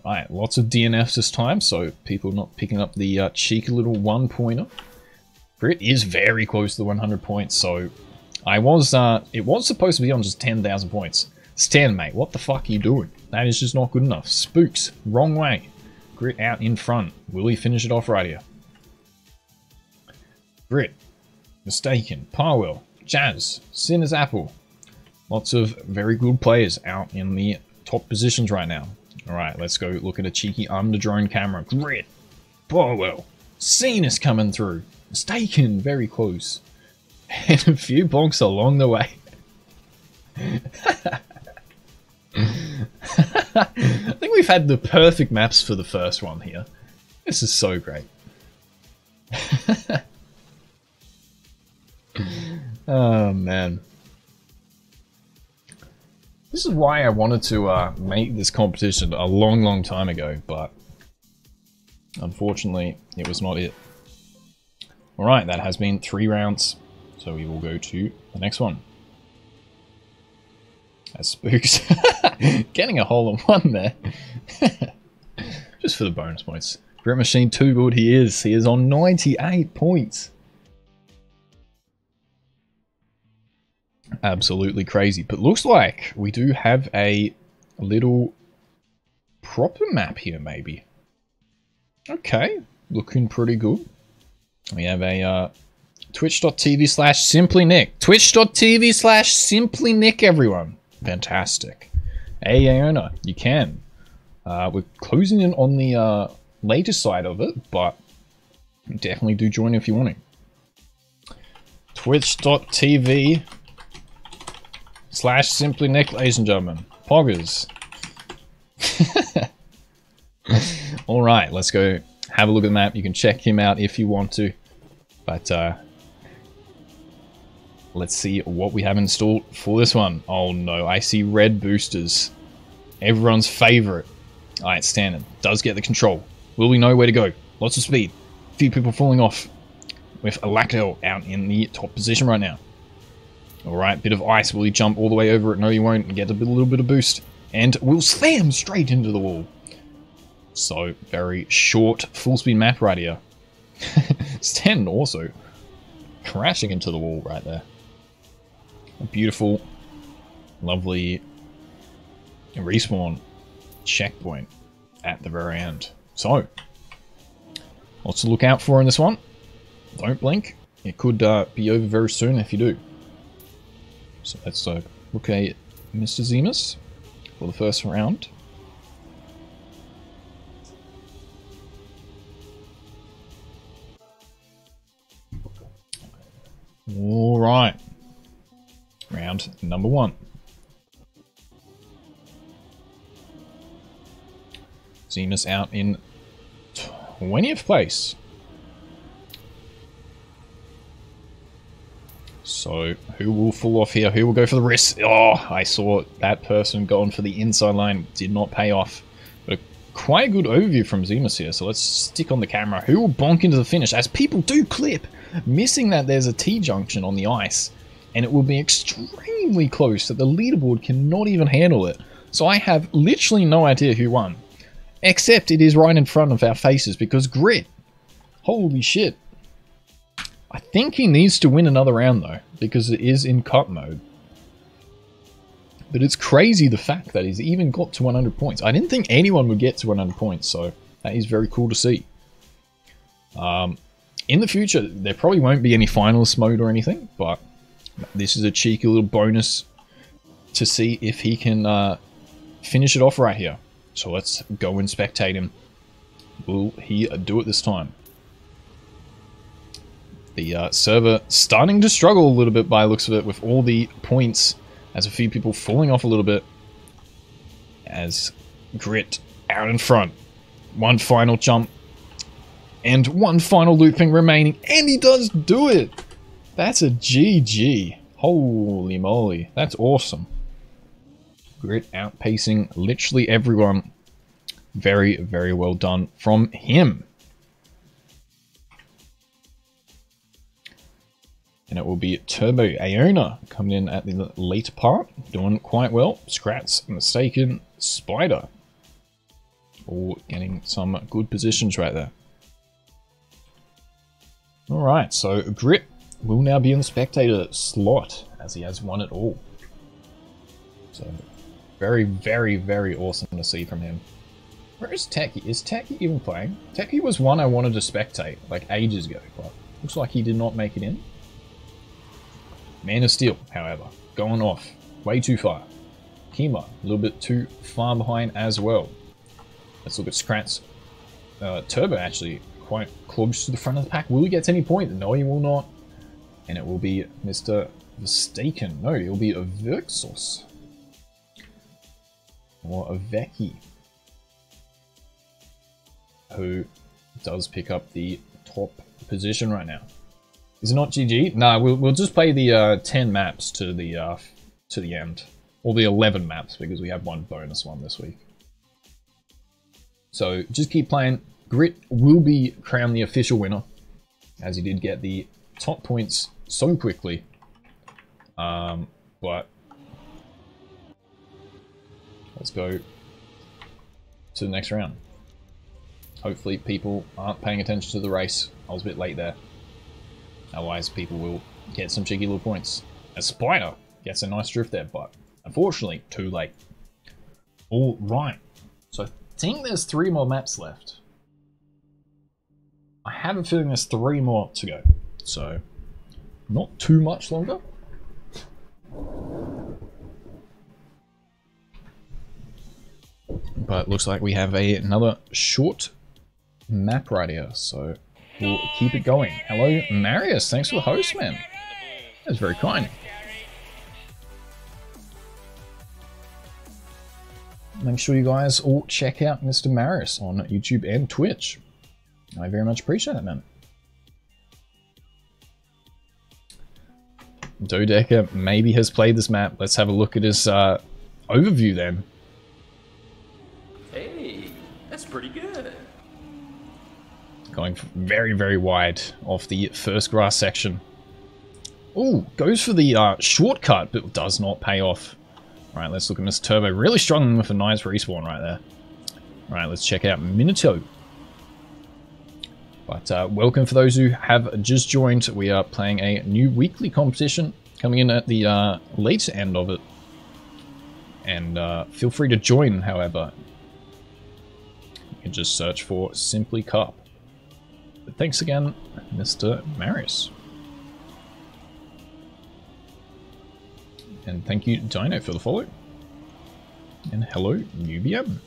Alright, lots of DNFs this time, so people not picking up the cheeky little one-pointer. Grit is very close to the 100 points, so it was supposed to be on just 10,000 points. It's 10, mate. What the fuck are you doing? That is just not good enough. Spooks, wrong way. Grit out in front. Will he finish it off right here? Grit, Mistaken, Parwell, Jazz, Sinner's Apple. Lots of very good players out in the top positions right now. Alright, let's go look at a cheeky under-drone camera. Grit, Parwell, Sinner's coming through. Mistaken, very close. And a few bonks along the way. I think we've had the perfect maps for the first one here. This is so great. Oh man. This is why I wanted to make this competition a long time ago, but unfortunately it was not it. Alright, that has been 3 rounds, so we will go to the next one. As Spooks getting a hole in one there. Just for the bonus points. Grit Machine, too good he is. He is on 98 points. Absolutely crazy. But looks like we do have a little proper map here, maybe. Okay, looking pretty good. We have a twitch.tv/simplynick. Twitch.tv/simplynick, everyone. Fantastic. Hey, Aona, you can. We're closing in on the later side of it, but definitely do join if you want to. Twitch.tv/simplynick, ladies and gentlemen. Poggers. Alright, let's go have a look at the map. You can check him out if you want to. But let's see what we have installed for this one. Oh no, I see red boosters. Everyone's favorite. Alright, standard. Does get the control. Will we know where to go? Lots of speed. Few people falling off. With Alacto out in the top position right now. Alright, bit of ice. Will he jump all the way over it? No, he won't. And get a little bit of boost. And we'll slam straight into the wall. So, very short, full speed map right here. Stanton also crashing into the wall right there. A beautiful, lovely respawn checkpoint at the very end. So, lots to look out for in this one. Don't blink. It could be over very soon if you do. So let's look at Mr. Zemus for the first round. Alright. Round number 1. Zemus out in 20th place. So, who will fall off here? Who will go for the risk? Oh, I saw that person going for the inside line. Did not pay off. But quite a good overview from Zemus here. So let's stick on the camera. Who will bonk into the finish? As people do clip, missing that there's a T-junction on the ice. And it will be extremely close that the leaderboard cannot even handle it. So I have literally no idea who won. Except it is right in front of our faces because Grit. Holy shit. I think he needs to win another round though, because it is in cup mode. But it's crazy the fact that he's even got to 100 points. I didn't think anyone would get to 100 points, so that is very cool to see. In the future, there probably won't be any finalist mode or anything, but this is a cheeky little bonus to see if he can finish it off right here. So let's go and spectate him. Will he do it this time? The server starting to struggle a little bit by the looks of it with all the points, as a few people falling off a little bit. As Grit out in front. One final jump. And one final looping remaining. And he does do it! That's a GG. Holy moly. That's awesome. Grit outpacing literally everyone. Very, very well done from him. And it will be Turbo Aona coming in at the later part. Doing quite well. Scrats, Mistaken, Spider. All getting some good positions right there. Alright, so Grit will now be in the spectator slot as he has won it all. So, very, very, very awesome to see from him. Where is Techie? Is Techie even playing? Techie was one I wanted to spectate, like ages ago, but looks like he did not make it in. Man of Steel, however, going off way too far. Kima, a little bit too far behind as well. Let's look at Scrats. Turbo actually quite close to the front of the pack. Will he get any point? No, he will not. And it will be Mr. Mistaken. No, it will be a Verxos. or a Vecchi, who does pick up the top position right now. Is it not GG? No, we'll just play the 10 maps to the end, or the 11 maps because we have one bonus one this week. So just keep playing. Grit will be crowned the official winner, as he did get the top points so quickly. But let's go to the next round. Hopefully people aren't paying attention to the race. I was a bit late there. Otherwise people will get some cheeky little points. A Spider gets a nice drift there, but unfortunately too late. All right. So I think there's 3 more maps left. I have a feeling there's 3 more to go. So not too much longer. But it looks like we have another short map right here, so we'll keep it going. Hello, Marius. Thanks for the host, man. That's very kind. Make sure you guys all check out Mr. Marius on YouTube and Twitch. I very much appreciate it, man. Dodeca maybe has played this map. Let's have a look at his overview then. Hey, that's pretty good. Going very, very wide off the first grass section. Ooh, goes for the shortcut, but does not pay off. Alright, let's look at Mr. Turbo. Really struggling with a nice respawn right there. Alright, let's check out Minato. But welcome for those who have just joined. We are playing a new weekly competition coming in at the late end of it. And feel free to join, however. You can just search for simplycup. But thanks again, Mr. Marius. And thank you, Dino, for the follow. And hello, UBM.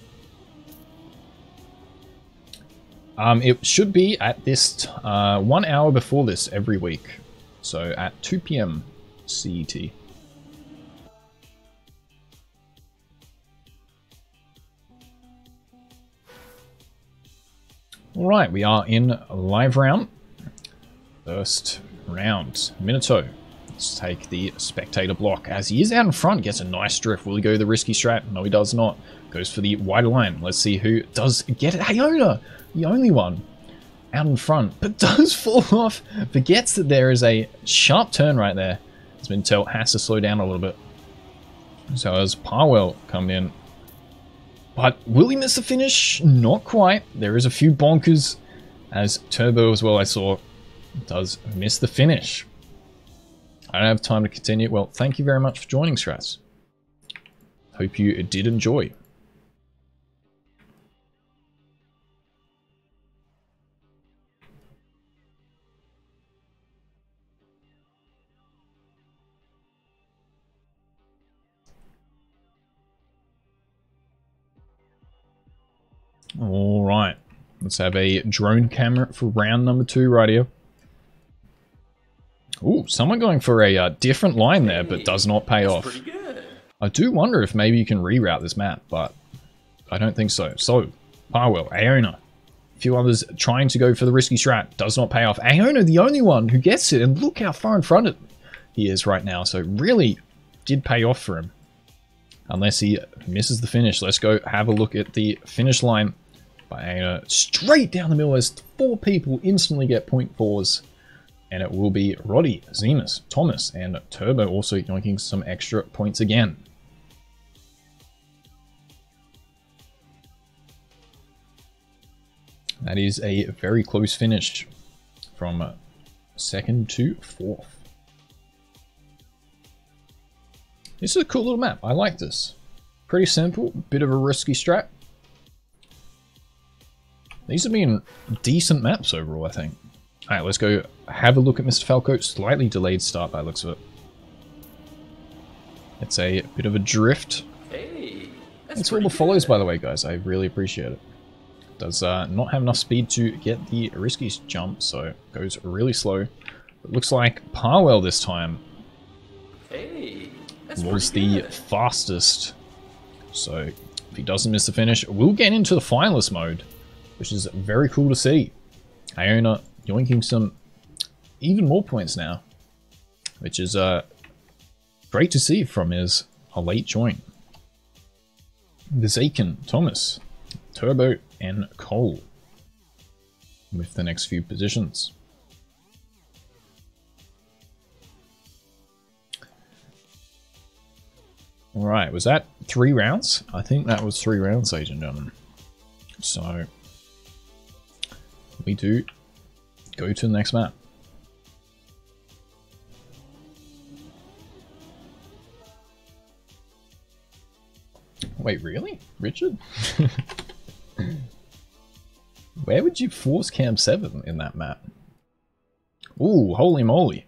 It should be at this 1 hour before this every week. So at 2 PM CET. Alright, we are in a live round. First round. Minato. Let's take the spectator block. As he is out in front, gets a nice drift. Will he go the risky strat? No, he does not. Goes for the wider line. Let's see who does get it. Iona, the only one out in front, but does fall off. Forgets that there is a sharp turn right there. As Mintel has to slow down a little bit. So as Parwell come in. But will he miss the finish? Not quite. There is a few bonkers. As Turbo as well, I saw, does miss the finish. I don't have time to continue. Well, thank you very much for joining, Strats. Hope you did enjoy. All right, let's have a drone camera for round number 2 right here. Ooh, someone going for a different line there, but does not pay off. Pretty good. I do wonder if maybe you can reroute this map, but I don't think so. So, Parwell, Aona, a few others trying to go for the risky strat, does not pay off. Aona, the only one who gets it, and look how far in front of he is right now. So really did pay off for him. Unless he misses the finish. Let's go have a look at the finish line. By Aona, straight down the middle as 4 people instantly get 0.4s. And it will be Roddy, Zemus, Thomas, and Turbo also yoinking some extra points again. That is a very close finish from 2nd to 4th. This is a cool little map. I like this. Pretty simple, bit of a risky strat. These have been decent maps overall, I think. Alright, let's go have a look at Mr. Falco. Slightly delayed start by the looks of it. It's a bit of a drift. Hey, Thanks for all the follows, by the way, guys. I really appreciate it. Does not have enough speed to get the risky jump, so goes really slow. It looks like Parwell this time Hey, was the fastest. So If he doesn't miss the finish, we'll get into the finalist mode, which is very cool to see. Iona yoinking some even more points now, which is great to see from his late join. Visaken, Thomas, Turbo, and Cole with the next few positions. Alright, was that 3 rounds? I think that was 3 rounds, ladies and gentlemen. So, we do go to the next map. Wait, really? Richard? Where would you force Cam 7 in that map? Ooh, holy moly.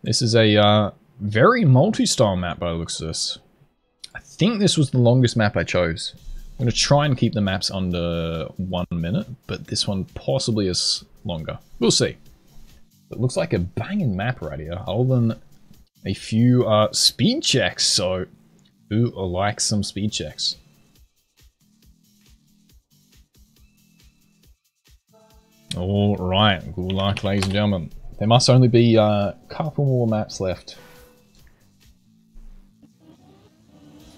This is a very multi-style map by the looks of this. I think this was the longest map I chose. I'm going to try and keep the maps under 1 minute, but this one possibly is longer. We'll see. It looks like a banging map right here, other than a few speed checks, so who likes some speed checks? Alright, good luck, ladies and gentlemen. There must only be a couple more maps left.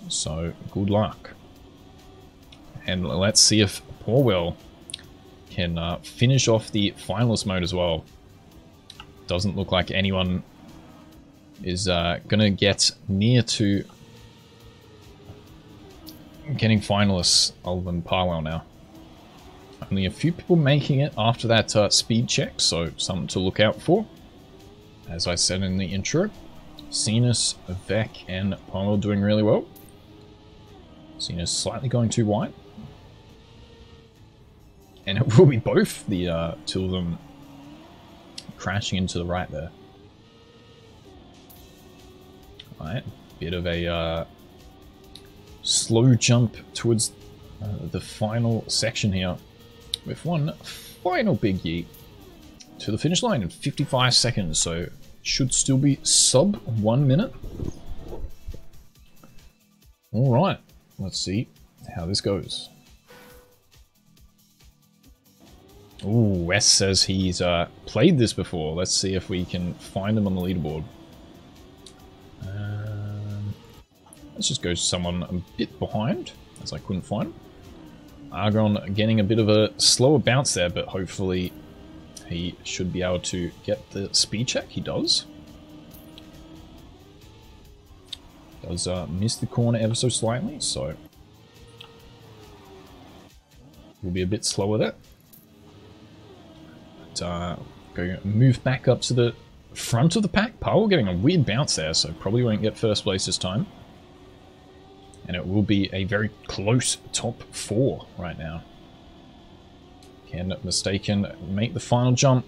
So, good luck. And let's see if Porwell can finish off the finalist mode as well. Doesn't look like anyone is gonna get near to getting finalists other than Porwell now. Only a few people making it after that speed check, so something to look out for. As I said in the intro, Cenas, Vec, and Porwell doing really well. Cena's slightly going too wide. And it will be both the two of them crashing into the right there. Alright, bit of a slow jump towards the final section here. With one final big yeet to the finish line in 55 seconds, so should still be sub 1 minute. Alright. Let's see how this goes. Ooh, Wes says he's played this before. Let's see if we can find him on the leaderboard. Let's just go to someone a bit behind, as I couldn't find him. Argon getting a bit of a slower bounce there, but hopefully he should be able to get the speed check. He does. Does miss the corner ever so slightly, so we'll be a bit slower there. But go move back up to the front of the pack. Powell getting a weird bounce there, so probably won't get first place this time. And it will be a very close top 4 right now. Can Mistaken make the final jump?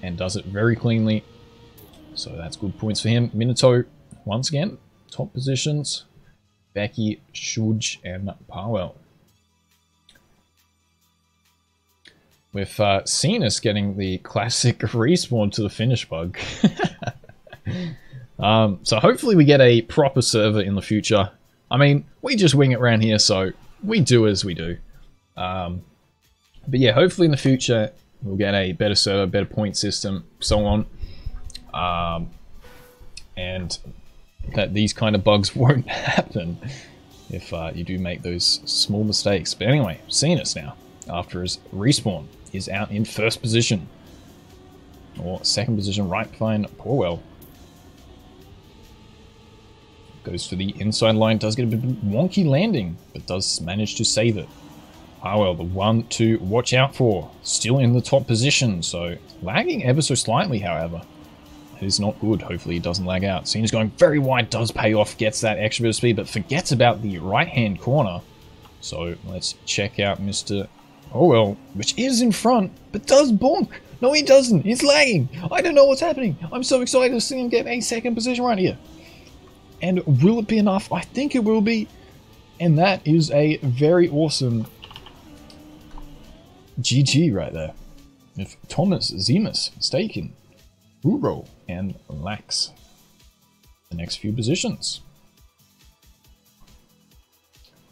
And does it very cleanly. So that's good points for him. Minato, once again, top positions. Becky, Shuj, and Powell. With Cenas getting the classic respawn to the finish bug. So hopefully we get a proper server in the future. I mean, we just wing it around here, so we do as we do. But yeah, hopefully in the future we'll get a better server, better point system, so on. And that these kind of bugs won't happen if you do make those small mistakes. But anyway, Cenas now, after his respawn, is out in first position. Or second position, right behind Porwell. Goes for the inside line, does get a bit of a wonky landing, but does manage to save it. Powell, the one to watch out for. Still in the top position, so lagging ever so slightly, however. That is not good. Hopefully he doesn't lag out. Cena's going very wide, does pay off, gets that extra bit of speed, but forgets about the right-hand corner. So let's check out Mr. Powell, which is in front, but does bonk. No, he doesn't. He's lagging. I don't know what's happening. I'm so excited to see him get a second position right here. And will it be enough? I think it will be. And that is a very awesome GG right there. If Thomas, Zemus, Mistaken, Uro, and Lax. The next few positions.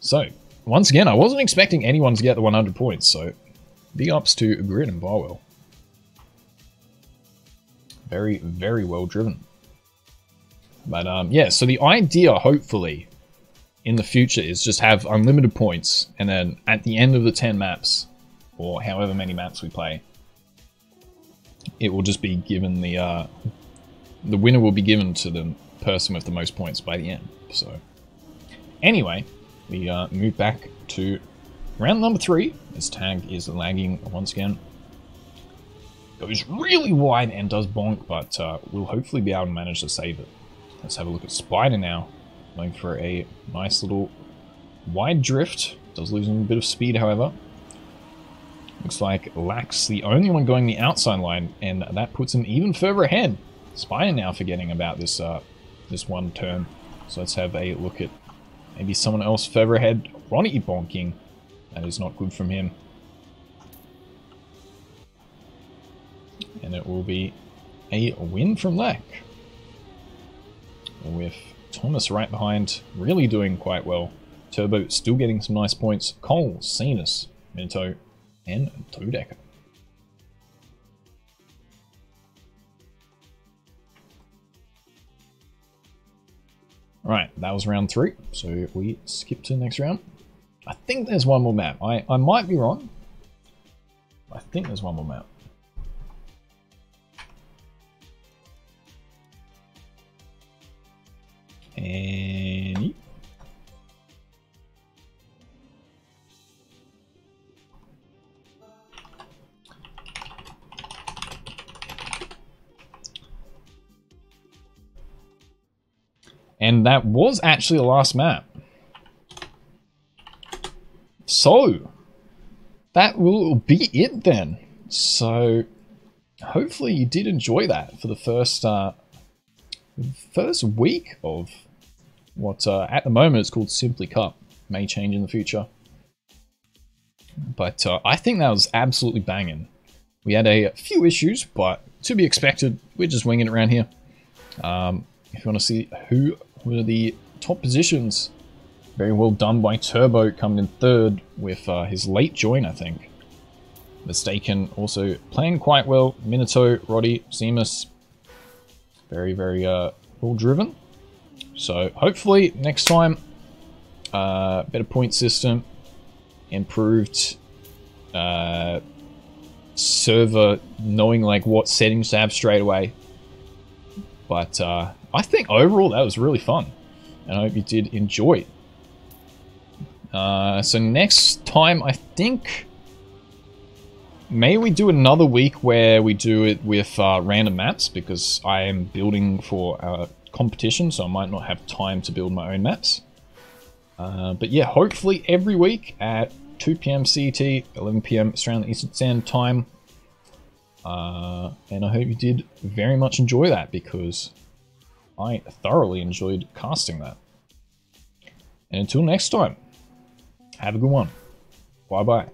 So, once again, I wasn't expecting anyone to get the 100 points, so big ups to Grid and Barwell. Very, very well driven. But yeah, so the idea, hopefully, in the future is just have unlimited points, and then at the end of the 10 maps, or however many maps we play, it will just be given the winner will be given to the person with the most points by the end. So anyway, we move back to round number 3. This tag is lagging once again. Goes really wide and does bonk, but we'll hopefully be able to manage to save it. Let's have a look at Spider now. Going for a nice little wide drift. Does lose a bit of speed, however. Looks like Lax the only one going the outside line, and that puts him even further ahead. Spider now forgetting about this this one turn. So let's have a look at maybe someone else further ahead. Ronnie bonking. That is not good from him. And it will be a win from Lack. With Thomas right behind, really doing quite well. Turbo still getting some nice points. Cole, Cenas, Minto, and Todecker. Alright, that was round 3, so we skip to the next round. I think there's one more map. I might be wrong. I think there's one more map. And that was actually the last map. So that will be it then. So hopefully you did enjoy that for the first week of what at the moment it's called Simply Cup. May change in the future. But I think that was absolutely banging. We had a few issues, but to be expected. We're just winging it around here. If you want to see who were the top positions, very well done by Turbo, coming in 3rd with his late join, I think. Mistaken also playing quite well. Minato, Roddy, Seamus, very, very well driven. So hopefully next time, better point system, improved server, knowing like what settings to have straight away. But I think overall that was really fun, and I hope you did enjoy it. So next time, I think maybe we do another week where we do it with random maps, because I am building for a competition, so I might not have time to build my own maps. But yeah, hopefully every week at 2 PM CET, 11 PM Australian Eastern Standard Time. And I hope you did very much enjoy that, because I thoroughly enjoyed casting that. And until next time, have a good one. Bye bye.